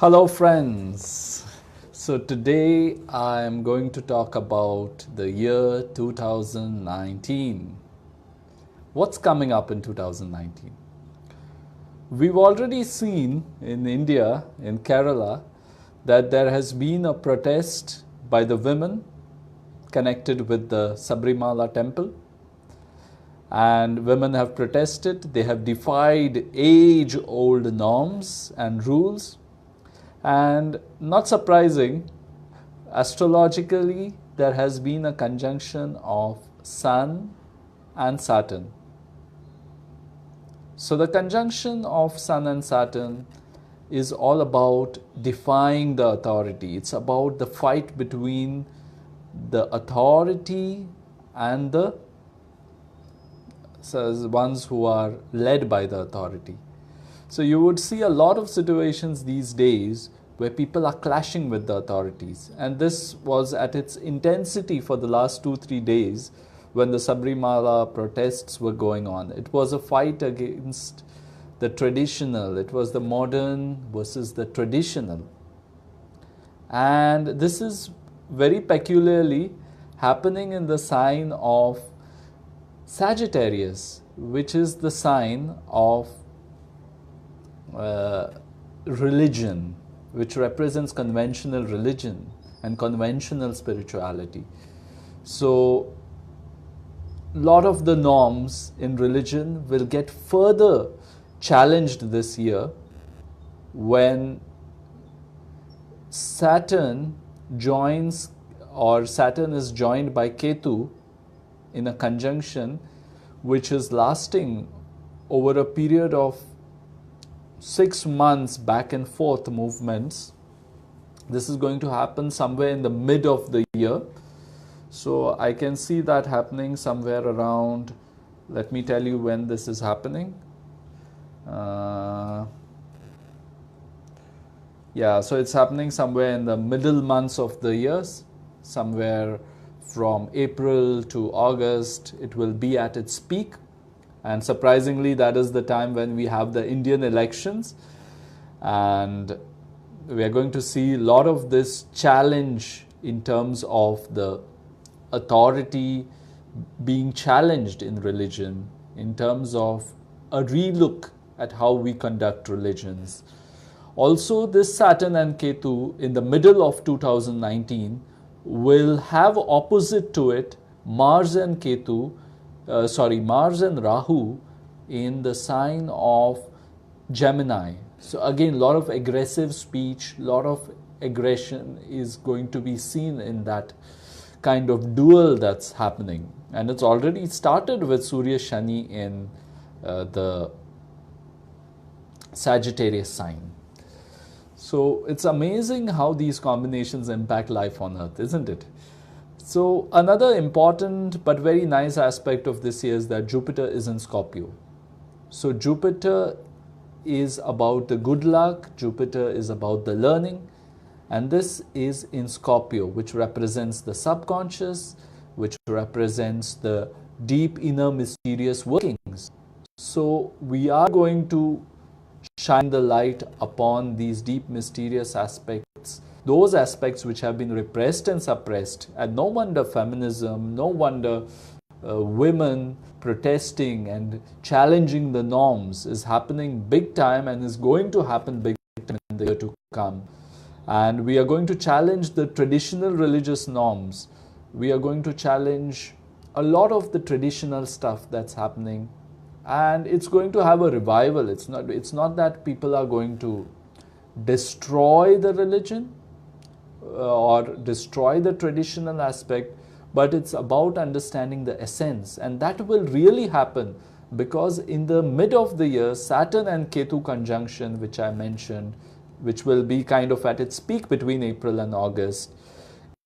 Hello friends. So today I am going to talk about the year 2019. What's coming up in 2019? We've already seen in India, in Kerala, that there has been a protest by the women connected with the Sabarimala temple. And women have protested, they have defied age-old norms and rules. And not surprising, astrologically, there has been a conjunction of Sun and Saturn. So the conjunction of Sun and Saturn is all about defying the authority. It's about the fight between the authority and the ones who are led by the authority. So you would see a lot of situations these days where people are clashing with the authorities. And this was at its intensity for the last 2-3 days when the Sabarimala protests were going on. It was a fight against the traditional. It was the modern versus the traditional. And this is very peculiarly happening in the sign of Sagittarius, which is the sign of religion, which represents conventional religion and conventional spirituality. So a lot of the norms in religion will get further challenged this year when Saturn joins, or Saturn is joined by Ketu in a conjunction which is lasting over a period of 6 months back and forth movements. This is going to happen somewhere in the mid of the year. So I can see that happening somewhere around, let me tell you when this is happening. So it's happening somewhere in the middle months of the years, somewhere from April to August. It will be at its peak. And surprisingly, that is the time when we have the Indian elections. And we are going to see a lot of this challenge in terms of the authority being challenged in religion, in terms of a relook at how we conduct religions. Also, this Saturn and Ketu in the middle of 2019 will have opposite to it Mars and Rahu in the sign of Gemini. So again, a lot of aggressive speech, a lot of aggression is going to be seen in that kind of duel that's happening. And it's already started with Surya Shani in the Sagittarius sign. So it's amazing how these combinations impact life on Earth, isn't it? So another important but very nice aspect of this year is that Jupiter is in Scorpio. So Jupiter is about the good luck, Jupiter is about the learning, and this is in Scorpio, which represents the subconscious, which represents the deep inner mysterious workings. So we are going to shine the light upon these deep mysterious aspects, those aspects which have been repressed and suppressed. And no wonder feminism, no wonder women protesting and challenging the norms is happening big time and is going to happen big time in the year to come. And we are going to challenge the traditional religious norms. We are going to challenge a lot of the traditional stuff that's happening. And it's going to have a revival. It's not that people are going to destroy the religion or destroy the traditional aspect, but it's about understanding the essence. And that will really happen because in the mid of the year, Saturn and Ketu conjunction, which I mentioned, which will be kind of at its peak between April and August,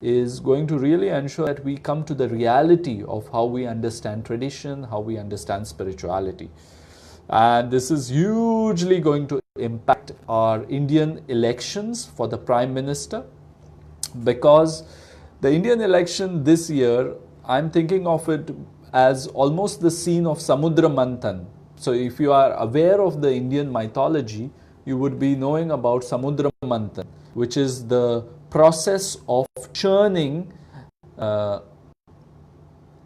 is going to really ensure that we come to the reality of how we understand tradition, how we understand spirituality. And this is hugely going to impact our Indian elections for the Prime Minister, because the Indian election this year, I'm thinking of it as almost the scene of Samudra Manthan. So if you are aware of the Indian mythology, you would be knowing about Samudra Manthan, which is the process of churning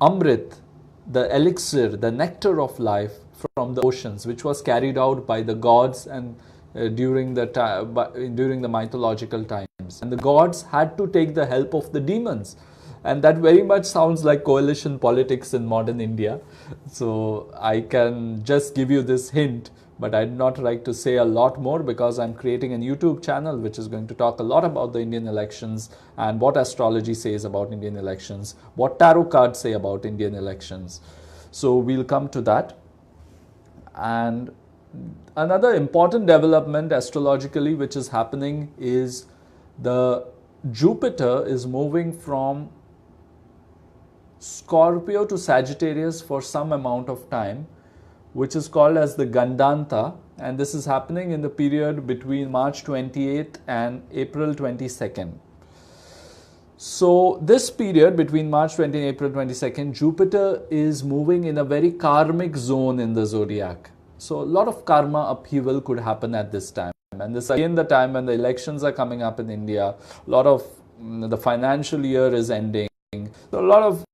Amrit, the elixir, the nectar of life from the oceans, which was carried out by the gods and during the mythological times. And the gods had to take the help of the demons. And that very much sounds like coalition politics in modern India. So I can just give you this hint, but I'd not like to say a lot more because I'm creating a YouTube channel which is going to talk a lot about the Indian elections and what astrology says about Indian elections, what tarot cards say about Indian elections. So we'll come to that. And another important development astrologically which is happening is the Jupiter is moving from Scorpio to Sagittarius for some amount of time, which is called as the Gandanta, and this is happening in the period between March 28th and April 22nd. So this period between March 20 and April 22nd, Jupiter is moving in a very karmic zone in the zodiac. So a lot of karma upheaval could happen at this time. And this is again the time when the elections are coming up in India. A lot of the financial year is ending. So a lot of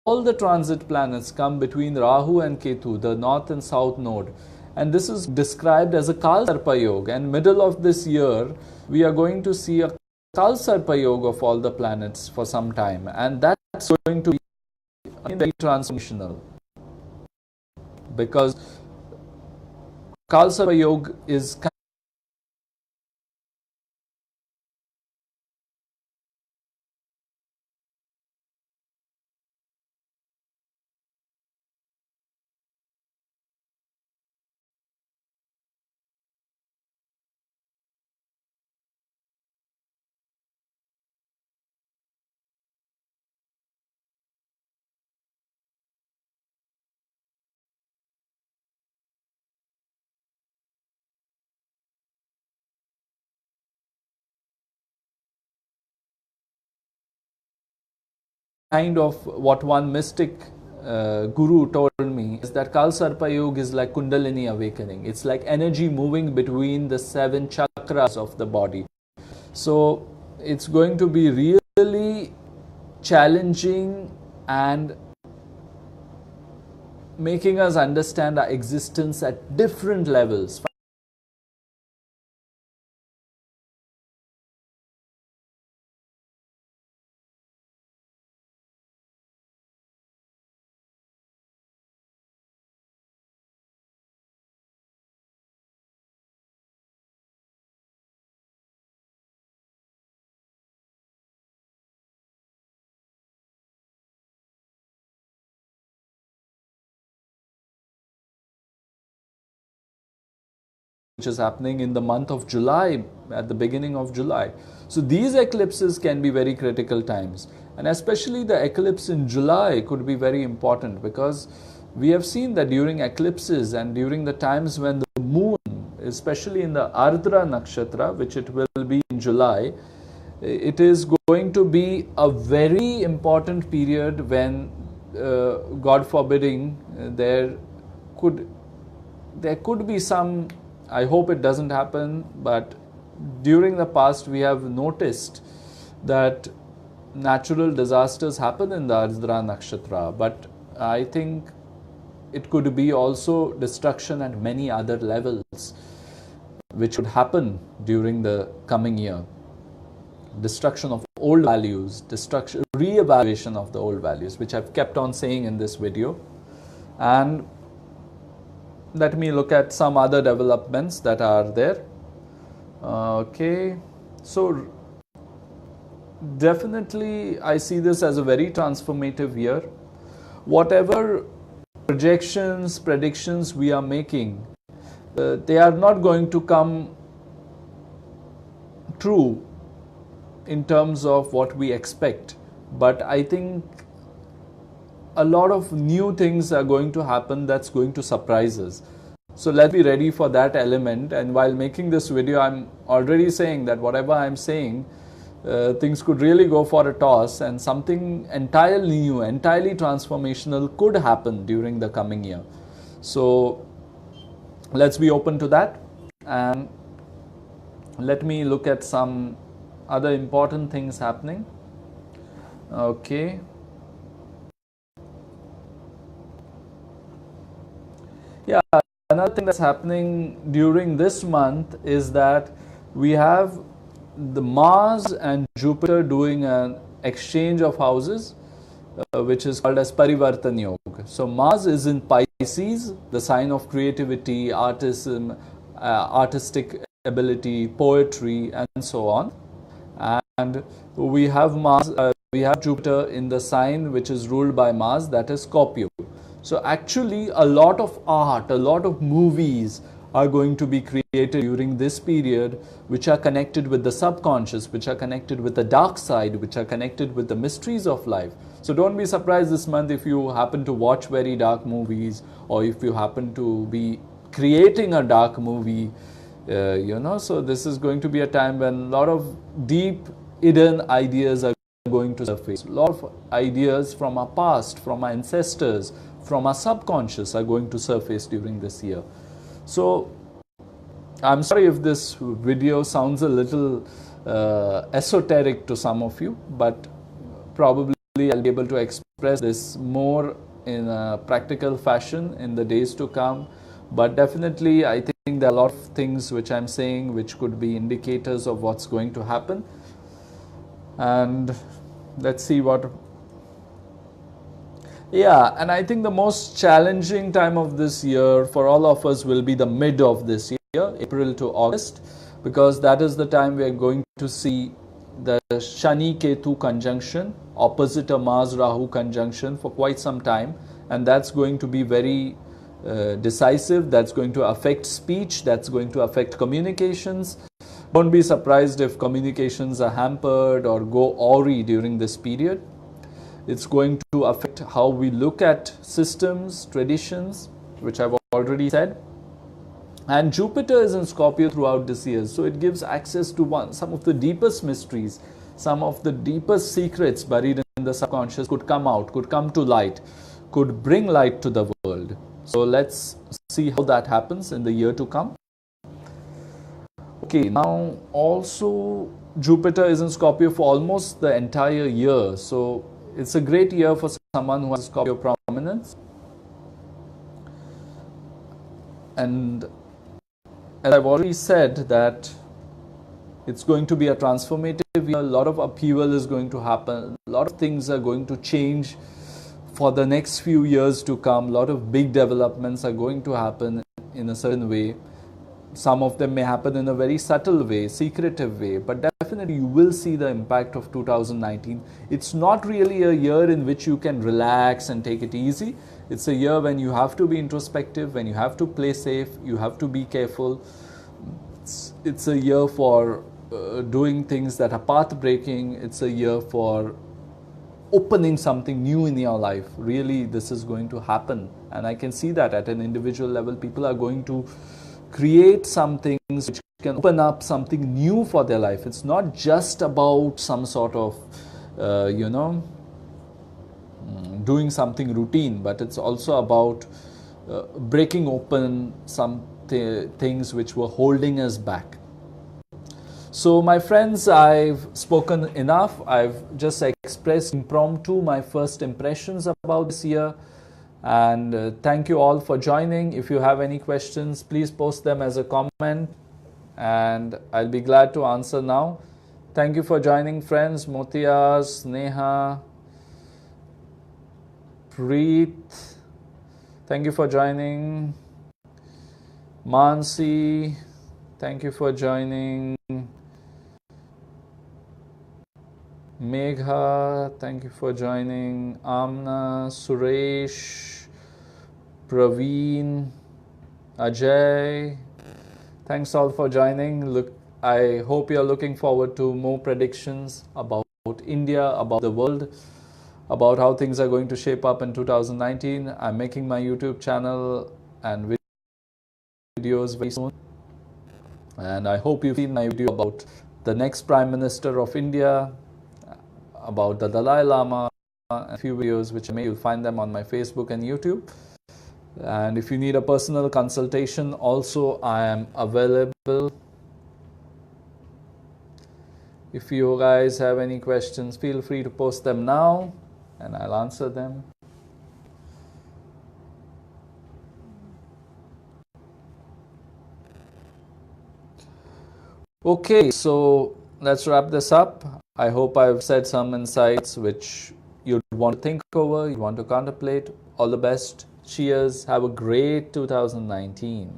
all the transit planets come between Rahu and Ketu, the north and south node. And this is described as a Kal Sarpa Yoga. And middle of this year, we are going to see a Kal Sarpa Yoga of all the planets for some time. And that's going to be very transformational. Because Kal Sarpa Yoga is kind of what one mystic guru told me is that Kal Sarpa Yoga is like Kundalini awakening. It's like energy moving between the 7 chakras of the body. So it's going to be really challenging and making us understand our existence at different levels. Which is happening in the month of July, at the beginning of July. So these eclipses can be very critical times, and especially the eclipse in July could be very important because we have seen that during eclipses and during the times when the moon, especially in the Ardra Nakshatra, which it will be in July, it is going to be a very important period when, God forbidding, there could be some, I hope it doesn't happen, but during the past we have noticed that natural disasters happen in the Ardra Nakshatra, but I think it could be also destruction at many other levels which would happen during the coming year. Destruction of old values, re-evaluation of the old values, which I've kept on saying in this video. And let me look at some other developments that are there. Okay, so definitely I see this as a very transformative year. Whatever projections, predictions we are making, they are not going to come true in terms of what we expect. But I think a lot of new things are going to happen that's going to surprise us. So let's be ready for that element. And while making this video, I'm already saying that whatever I'm saying, things could really go for a toss and something entirely new, entirely transformational could happen during the coming year. So let's be open to that. And let me look at some other important things happening. Okay. Yeah, another thing that's happening during this month is that we have the Mars and Jupiter doing an exchange of houses, which is called as Parivartan Yoga. So Mars is in Pisces, the sign of creativity, artism, artistic ability, poetry, and so on. And we have we have Jupiter in the sign which is ruled by Mars, that is Scorpio. So actually a lot of art, a lot of movies are going to be created during this period, which are connected with the subconscious, which are connected with the dark side, which are connected with the mysteries of life. So don't be surprised this month if you happen to watch very dark movies, or if you happen to be creating a dark movie. So this is going to be a time when a lot of deep hidden ideas are going to surface. A lot of ideas from our past, from our ancestors, from our subconscious are going to surface during this year. So I'm sorry if this video sounds a little esoteric to some of you, but probably I'll be able to express this more in a practical fashion in the days to come. But definitely I think there are a lot of things which I'm saying which could be indicators of what's going to happen. And let's see what... Yeah, and I think the most challenging time of this year for all of us will be the mid of this year, April to August, because that is the time we are going to see the Shani-Ketu conjunction, opposite a Mars-Rahu conjunction for quite some time, and that's going to be very decisive. That's going to affect speech, that's going to affect communications. Don't be surprised if communications are hampered or go awry during this period. It's going to affect how we look at systems, traditions, which I've already said. And Jupiter is in Scorpio throughout this year, so it gives access to some of the deepest mysteries, some of the deepest secrets buried in the subconscious could come out, could come to light, could bring light to the world. So let's see how that happens in the year to come. Okay, now also Jupiter is in Scorpio for almost the entire year. So it's a great year for someone who has Scorpio prominence. And as I've already said, that it's going to be a transformative year. A lot of upheaval is going to happen. A lot of things are going to change for the next few years to come. A lot of big developments are going to happen in a certain way. Some of them may happen in a very subtle way, secretive way, but definitely you will see the impact of 2019. It's not really a year in which you can relax and take it easy. It's a year when you have to be introspective, when you have to play safe, you have to be careful. It's a year for doing things that are path-breaking. It's a year for opening something new in your life. Really, this is going to happen. And I can see that at an individual level, people are going to create some things which can open up something new for their life. It's not just about some sort of, doing something routine, but it's also about breaking open some things which were holding us back. So my friends, I've spoken enough. I've just expressed impromptu my first impressions about this year. And thank you all for joining. If you have any questions, please post them as a comment and I'll be glad to answer now. Thank you for joining, friends. Motia, Sneha, Preet, thank you for joining. Mansi, thank you for joining. Megha, thank you for joining. Amna, Suresh, Praveen, Ajay, thanks all for joining. Look, I hope you're looking forward to more predictions about India, about the world, about how things are going to shape up in 2019. I'm making my YouTube channel and videos very soon. And I hope you've seen my video about the next Prime Minister of India, about the Dalai Lama, and a few videos which you'll find them on my Facebook and YouTube. And if you need a personal consultation, also I am available. If you guys have any questions, feel free to post them now and I'll answer them. Okay, so let's wrap this up. I hope I've said some insights which you'd want to think over, you want to contemplate. All the best. Cheers. Have a great 2019.